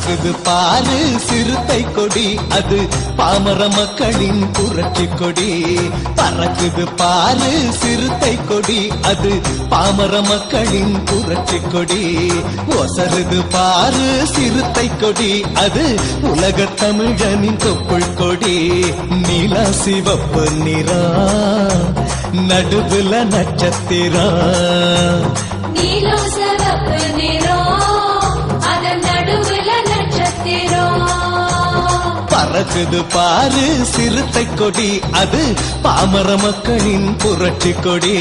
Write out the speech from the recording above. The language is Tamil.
பறக்குது பாரு சிறுத்தை கொடி, அது பாமர மக்களின் புரட்சி கொடி. பறக்குது பாரு சிறுத்தை கொடி, அது பாமர மக்களின் புரட்சி கொடி. ஒசருது பாரு சிறுத்தை கொடி, அது உலக தமிழனின் தொப்புள் கொடி. நீல சிவப்பு நிறம், நடுவுல நட்சத்திரம். நீலம் சிவப்பு நிறம், அதன் நடுவுல நட்சத்திரம். பறக்குது பாரு சிறுத்தை கொடி, அது பாமர மக்களின் புரட்சி கொடி.